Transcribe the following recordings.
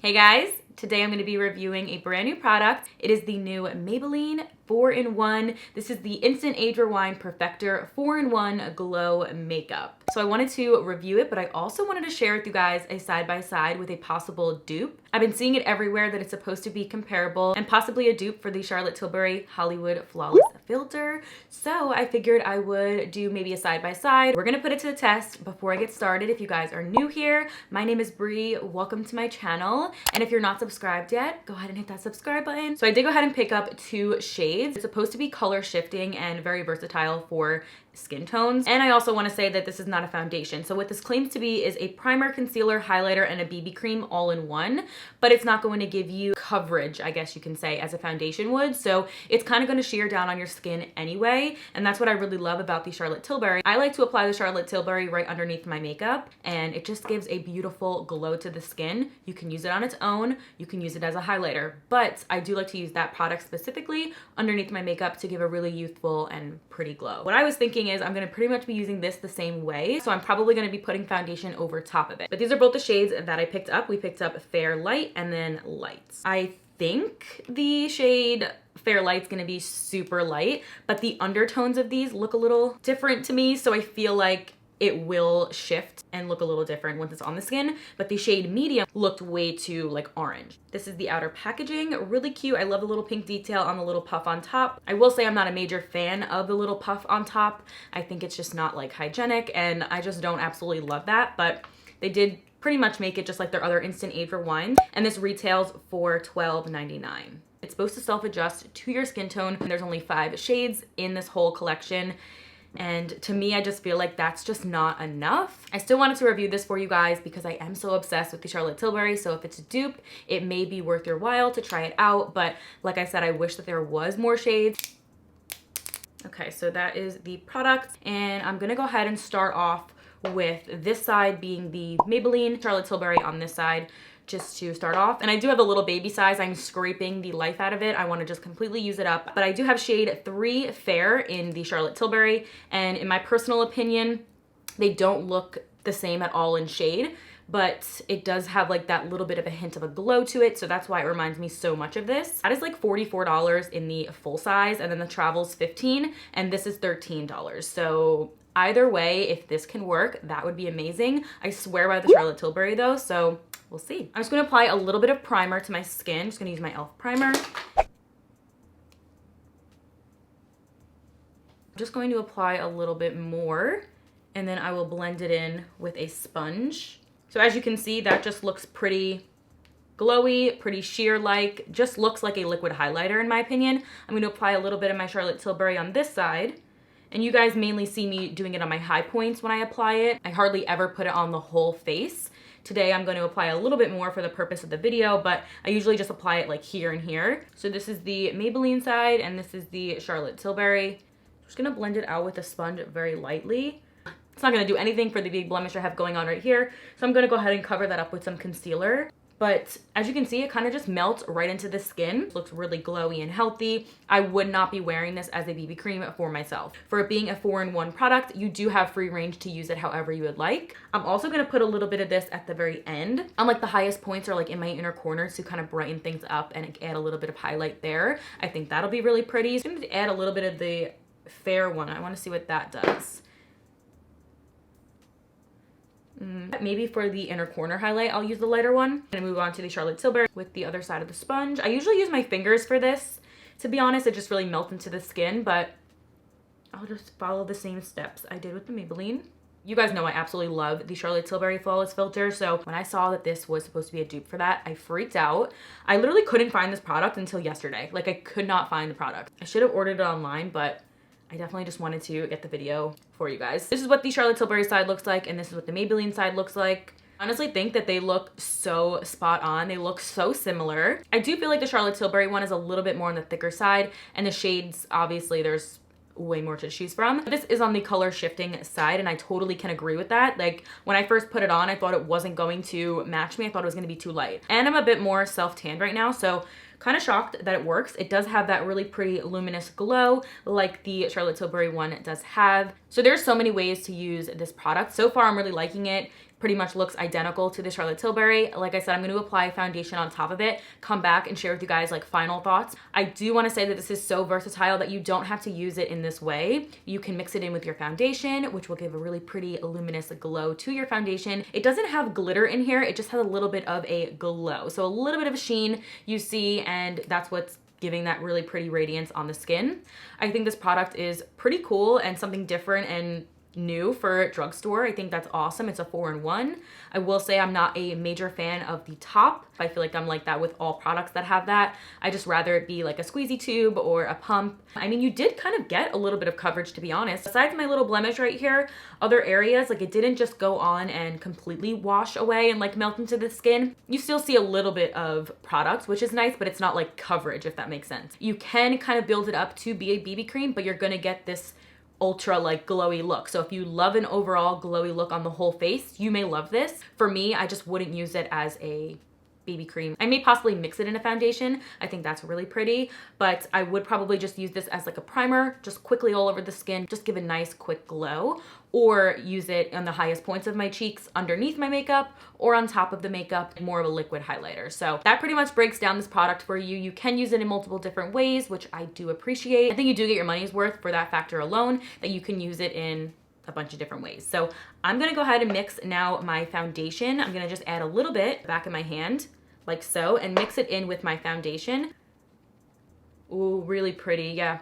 Hey guys, today I'm going to be reviewing a brand new product. It is the new Maybelline 4-in-1. This is the Instant Age Rewind Perfector 4-in-1 Glow Makeup. So I wanted to review it, but I also wanted to share with you guys a side-by-side with a possible dupe. I've been seeing it everywhere that it's supposed to be comparable and possibly a dupe for the Charlotte Tilbury Hollywood Flawless Filter. So I figured I would do maybe a side-by-side. We're gonna put it to the test. Before I get started, if you guys are new here, my name is Brie. Welcome to my channel. And if you're not subscribed yet, go ahead and hit that subscribe button. So I did go ahead and pick up 2 shades. It's supposed to be color shifting and very versatile for skin tones. And I also want to say that this is not a foundation. So what this claims to be is a primer, concealer, highlighter, and a BB cream all in one, but it's not going to give you coverage, I guess you can say, as a foundation would. So it's kind of going to sheer down on your skin anyway. And that's what I really love about the Charlotte Tilbury. I like to apply the Charlotte Tilbury right underneath my makeup, and it just gives a beautiful glow to the skin. You can use it on its own. You can use it as a highlighter, but I do like to use that product specifically underneath my makeup to give a really youthful and pretty glow. What I was thinking is I'm gonna pretty much be using this the same way, so I'm probably gonna be putting foundation over top of it. But these are both the shades that I picked up. We picked up Fair Light and then Light. I think the shade Fair Light's gonna be super light, but the undertones of these look a little different to me, so I feel like it will shift and look a little different once it's on the skin, but the shade Medium looked way too like orange. This is the outer packaging, really cute. I love the little pink detail on the little puff on top. I will say I'm not a major fan of the little puff on top. I think it's just not like hygienic, and I just don't absolutely love that, but they did pretty much make it just like their other Instant Age Rewinds, and this retails for $12.99. It's supposed to self-adjust to your skin tone, and there's only 5 shades in this whole collection. And to me, I just feel like that's just not enough. I still wanted to review this for you guys because I am so obsessed with the Charlotte Tilbury. So if it's a dupe, it may be worth your while to try it out. But like I said, I wish that there was more shades. Okay, so that is the product. And I'm gonna go ahead and start off with this side being the Maybelline Charlotte Tilbury on this side, just to start off. And I do have a little baby size. I'm scraping the life out of it. I want to just completely use it up. But I do have shade 3 Fair in the Charlotte Tilbury. And in my personal opinion, they don't look the same at all in shade, but it does have like that little bit of a hint of a glow to it. So that's why it reminds me so much of this. That is like $44 in the full size, and then the travel's $15, and this is $13. So either way, if this can work, that would be amazing. I swear by the Charlotte Tilbury though, so we'll see. I'm just gonna apply a little bit of primer to my skin. Just gonna use my e.l.f. primer. I'm just going to apply a little bit more, and then I will blend it in with a sponge. So as you can see, that just looks pretty glowy, pretty sheer-like, just looks like a liquid highlighter in my opinion. I'm gonna apply a little bit of my Charlotte Tilbury on this side. And you guys mainly see me doing it on my high points when I apply it. I hardly ever put it on the whole face. Today I'm going to apply a little bit more for the purpose of the video, but I usually just apply it like here and here. So this is the Maybelline side, and this is the Charlotte Tilbury. I'm just gonna blend it out with a sponge very lightly. It's not gonna do anything for the big blemish I have going on right here, so I'm gonna go ahead and cover that up with some concealer. But as you can see, it kind of just melts right into the skin. It looks really glowy and healthy. I would not be wearing this as a BB cream for myself. For it being a 4-in-1 product, you do have free range to use it however you would like. I'm also gonna put a little bit of this at the very end. On like the highest points are like in my inner corners to kind of brighten things up and add a little bit of highlight there. I think that'll be really pretty. So I'm gonna add a little bit of the Fair one. I wanna see what that does. Maybe for the inner corner highlight, I'll use the lighter one. And move on to the Charlotte Tilbury with the other side of the sponge. I usually use my fingers for this. To be honest, it just really melts into the skin, but I'll just follow the same steps I did with the Maybelline. You guys know I absolutely love the Charlotte Tilbury Flawless Filter, so when I saw that this was supposed to be a dupe for that, I freaked out. I literally couldn't find this product until yesterday. Like, I could not find the product. I should have ordered it online, but I definitely just wanted to get the video for you guys. This is what the Charlotte Tilbury side looks like, and this is what the Maybelline side looks like. I honestly think that they look so spot on. They look so similar. I do feel like the Charlotte Tilbury one is a little bit more on the thicker side, and the shades, obviously, there's way more to choose from. This is on the color shifting side, and I totally can agree with that. Like, when I first put it on, I thought it wasn't going to match me. I thought it was going to be too light. And I'm a bit more self-tanned right now, so kind of shocked that it works. It does have that really pretty luminous glow like the Charlotte Tilbury one does have. So there's so many ways to use this product. So far, I'm really liking it. pretty much looks identical to the Charlotte Tilbury. Like I said, I'm going to apply foundation on top of it, come back and share with you guys like final thoughts. I do want to say that this is so versatile that you don't have to use it in this way. You can mix it in with your foundation, which will give a really pretty luminous glow to your foundation. It doesn't have glitter in here. It just has a little bit of a glow. So a little bit of a sheen you see, and that's what's giving that really pretty radiance on the skin. I think this product is pretty cool and something different and new for drugstore. I think that's awesome. It's a 4-in-1. I will say I'm not a major fan of the top. I feel like I'm like that with all products that have that. I just rather it be like a squeezy tube or a pump. I mean, you did kind of get a little bit of coverage, to be honest. Besides my little blemish right here, other areas, like it didn't just go on and completely wash away and like melt into the skin. You still see a little bit of product, which is nice, but it's not like coverage, if that makes sense. You can kind of build it up to be a BB cream, but you're gonna get this ultra like glowy look. So if you love an overall glowy look on the whole face, you may love this. For me, I just wouldn't use it as a BB cream. I may possibly mix it in a foundation. I think that's really pretty, but I would probably just use this as like a primer, just quickly all over the skin, just give a nice quick glow, or use it on the highest points of my cheeks underneath my makeup or on top of the makeup, more of a liquid highlighter. So that pretty much breaks down this product for you. You can use it in multiple different ways, which I do appreciate. I think you do get your money's worth for that factor alone, that you can use it in a bunch of different ways. So I'm gonna go ahead and mix now my foundation. I'm gonna just add a little bit back in my hand, like so, and mix it in with my foundation. Ooh, really pretty, yeah.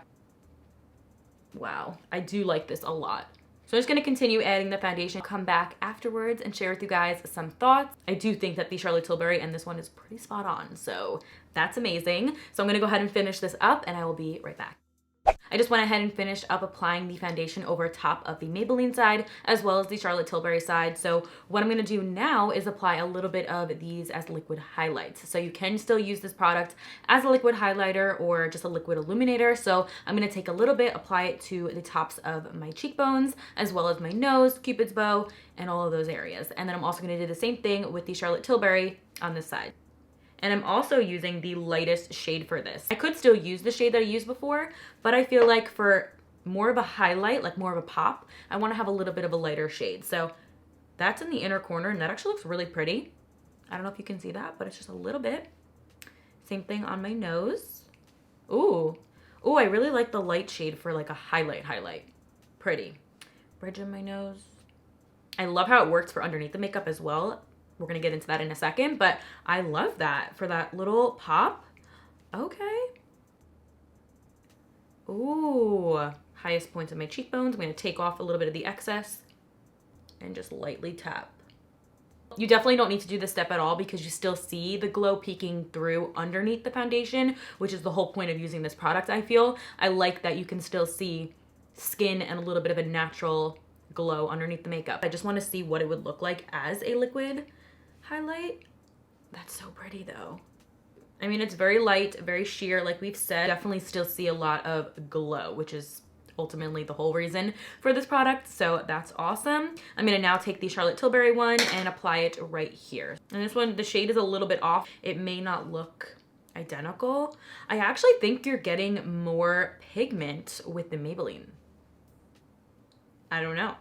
Wow, I do like this a lot. So I'm just gonna continue adding the foundation, come back afterwards and share with you guys some thoughts. I do think that the Charlotte Tilbury and this one is pretty spot on, so that's amazing. So I'm gonna go ahead and finish this up and I will be right back. I just went ahead and finished up applying the foundation over top of the Maybelline side as well as the Charlotte Tilbury side. So what I'm gonna do now is apply a little bit of these as liquid highlights. So you can still use this product as a liquid highlighter or just a liquid illuminator. So I'm gonna take a little bit, apply it to the tops of my cheekbones as well as my nose, Cupid's bow, and all of those areas. And then I'm also gonna do the same thing with the Charlotte Tilbury on this side. And I'm also using the lightest shade for this. I could still use the shade that I used before, but I feel like for more of a highlight, like more of a pop, I wanna have a little bit of a lighter shade. So that's in the inner corner and that actually looks really pretty. I don't know if you can see that, but it's just a little bit. Same thing on my nose. Ooh, ooh, I really like the light shade for like a highlight. Pretty. Bridge of my nose. I love how it works for underneath the makeup as well. We're gonna get into that in a second, but I love that for that little pop. Okay. Ooh, highest points of my cheekbones. I'm gonna take off a little bit of the excess and just lightly tap. You definitely don't need to do this step at all because you still see the glow peeking through underneath the foundation, which is the whole point of using this product, I feel. I like that you can still see skin and a little bit of a natural glow underneath the makeup. I just wanna see what it would look like as a liquid highlight. That's so pretty though. I mean, it's very light, very sheer, like we've said. Definitely still see a lot of glow, which is ultimately the whole reason for this product, so that's awesome. I'm gonna now take the Charlotte Tilbury one and apply it right here. And this one, the shade is a little bit off. It may not look identical. I actually think you're getting more pigment with the Maybelline. I don't know.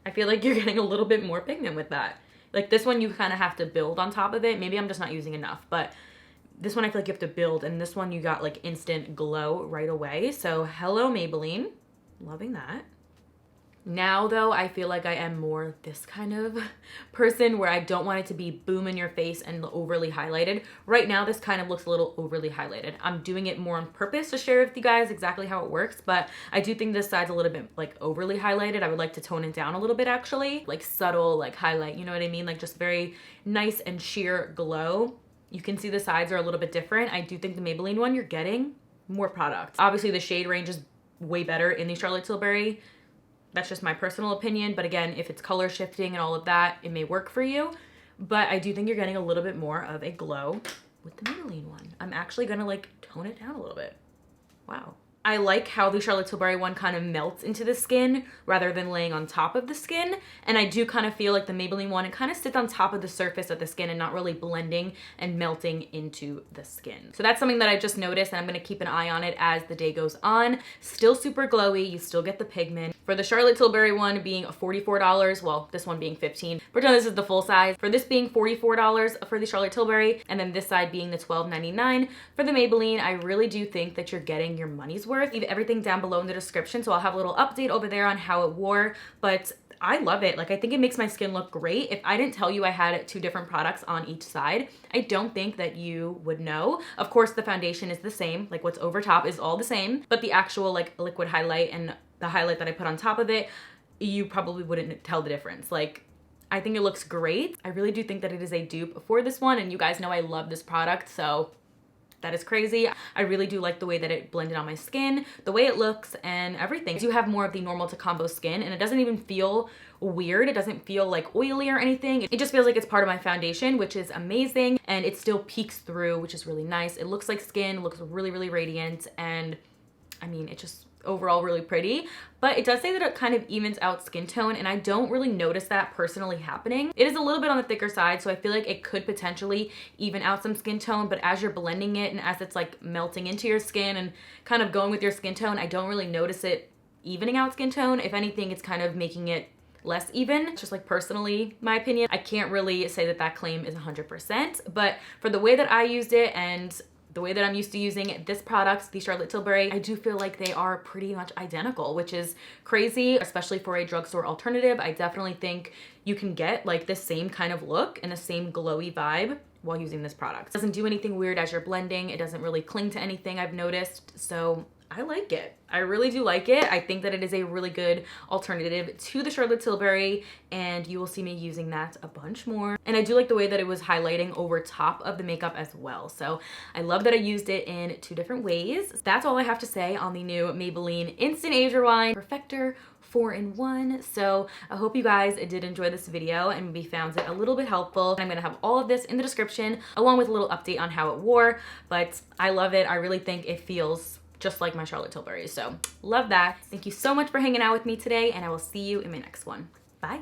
I feel like you're getting a little bit more pigment with that. Like this one, you kind of have to build on top of it. Maybe I'm just not using enough, but this one I feel like you have to build, and this one you got like instant glow right away. So hello Maybelline, loving that. Now though, I feel like I am more this kind of person where I don't want it to be boom in your face and overly highlighted. Right now, this kind of looks a little overly highlighted. I'm doing it more on purpose to share with you guys exactly how it works, but I do think this side's a little bit like overly highlighted. I would like to tone it down a little bit actually, like subtle, like highlight, you know what I mean? Like just very nice and sheer glow. You can see the sides are a little bit different. I do think the Maybelline one, you're getting more product. Obviously the shade range is way better in the Charlotte Tilbury. That's just my personal opinion, but again, if it's color shifting and all of that, it may work for you. But I do think you're getting a little bit more of a glow with the Maybelline one. I'm actually gonna like tone it down a little bit. Wow. I like how the Charlotte Tilbury one kind of melts into the skin rather than laying on top of the skin. And I do kind of feel like the Maybelline one, it kind of sits on top of the surface of the skin and not really blending and melting into the skin. So that's something that I just noticed, and I'm gonna keep an eye on it as the day goes on. Still super glowy, you still get the pigment. For the Charlotte Tilbury one being $44, well, this one being $15. Pretend this is the full size. For this being $44 for the Charlotte Tilbury, and then this side being the $12.99 for the Maybelline, I really do think that you're getting your money's worth. Leave everything down below in the description, so I'll have a little update over there on how it wore, but I love it. Like, I think it makes my skin look great. If I didn't tell you I had 2 different products on each side, I don't think that you would know. Of course, the foundation is the same, like what's over top is all the same, but the actual like liquid highlight and the highlight that I put on top of it, you probably wouldn't tell the difference. Like, I think it looks great. I really do think that it is a dupe for this one, and you guys know I love this product, so that is crazy. I really do like the way that it blended on my skin, the way it looks, and everything. I do have more of the normal to combo skin, and it doesn't even feel weird. It doesn't feel like oily or anything. It just feels like it's part of my foundation, which is amazing, and it still peeks through, which is really nice. It looks like skin, looks really, really radiant, and I mean, it just overall really pretty, but it does say that it kind of evens out skin tone, and I don't really notice that personally happening. It is a little bit on the thicker side, so I feel like it could potentially even out some skin tone, but as you're blending it and as it's like melting into your skin and kind of going with your skin tone, I don't really notice it evening out skin tone. If anything, it's kind of making it less even. It's just like personally my opinion. I can't really say that that claim is 100%, but for the way that I used it and the way that I'm used to using this product, the Charlotte Tilbury, I do feel like they are pretty much identical, which is crazy, especially for a drugstore alternative. I definitely think you can get like the same kind of look and the same glowy vibe while using this product. It doesn't do anything weird as you're blending. It doesn't really cling to anything, I've noticed, so I like it. I really do like it. I think that it is a really good alternative to the Charlotte Tilbury, and you will see me using that a bunch more. And I do like the way that it was highlighting over top of the makeup as well. So I love that I used it in 2 different ways. That's all I have to say on the new Maybelline Instant Age Rewind Perfector 4-in-1. So I hope you guys did enjoy this video and maybe found it a little bit helpful. I'm gonna have all of this in the description along with a little update on how it wore, but I love it. I really think it feels just like my Charlotte Tilbury. So love that. Thank you so much for hanging out with me today, and I will see you in my next one. Bye.